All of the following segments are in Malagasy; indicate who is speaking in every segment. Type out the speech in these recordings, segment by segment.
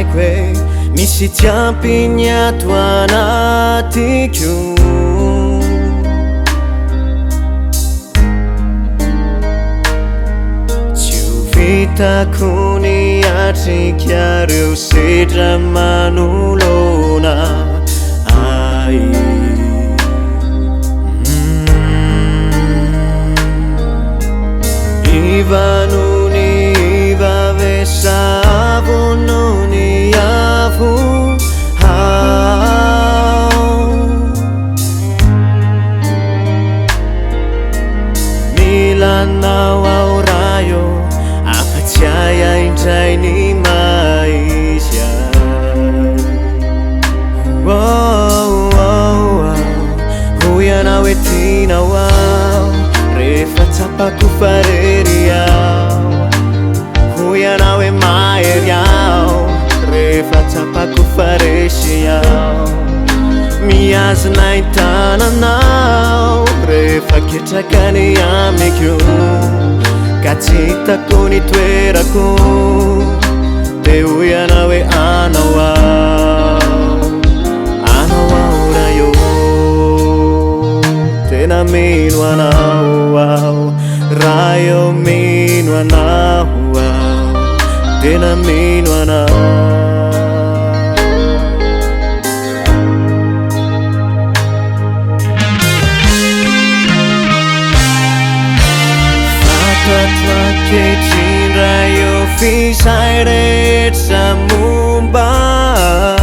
Speaker 1: kwe misy tiampy ato anatiko tsy ho vitako niatrika reo sedra manolona ai ivanoni ivavesavo noni avo milanao aorayo afatsiaya indray ny maizia hoy anao hoe tianao ao rehefa tsapako farery ao hoy anao hoe mahery ao rehefa tsapako faresy ao miazona itananao rehefa ketrakany amiko ka tsy hitako ny toerako de hoy anao hoe anao ao rayo tena mino anao ao rayo mino anao ao tena mino anao ketin rayo fisay rehetra mombai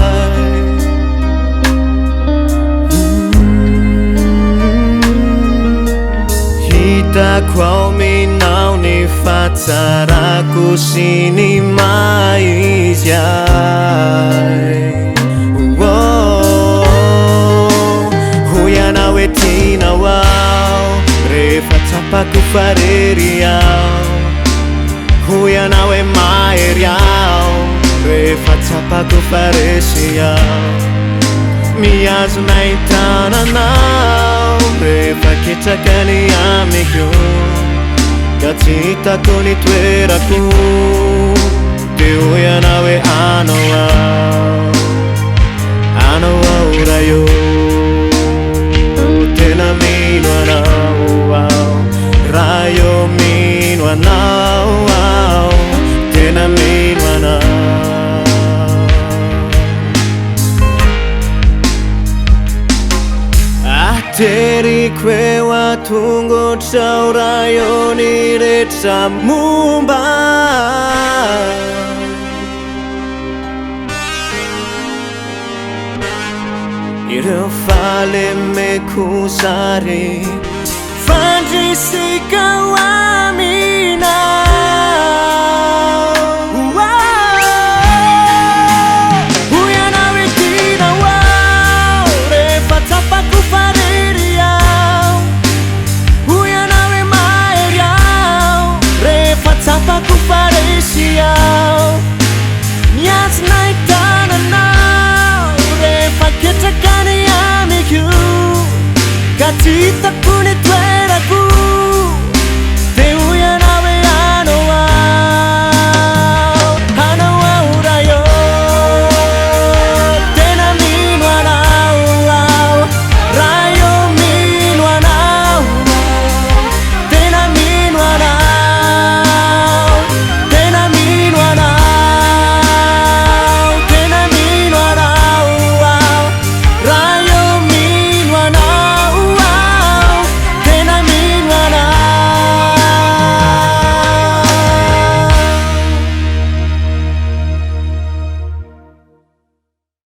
Speaker 1: hitako ao minao ny fahatsarako sy ny maizy ay hoy anao hoe tianao ao rehefa tsapako farery ao hoy anao hoe mahery ao rehefa tsapako faresy ao miazona itananao rehefa ketrakany amiko ka tsy hitako ny toerako de hoy anao hoe anao ao rayo tena mino anao ao rayo mino anao ao tena mino anao ateriko eo atongotrao rayo ny rehetra momba ireo falemeko sary fandrisika ho aminao hoy anao hoe tianao ao rehefa tsapako farery ao hoy anao hoe mahery ao rehefa tsapako faresy ao miazona itananao rehefa ketrakany amiko ka tsy hitako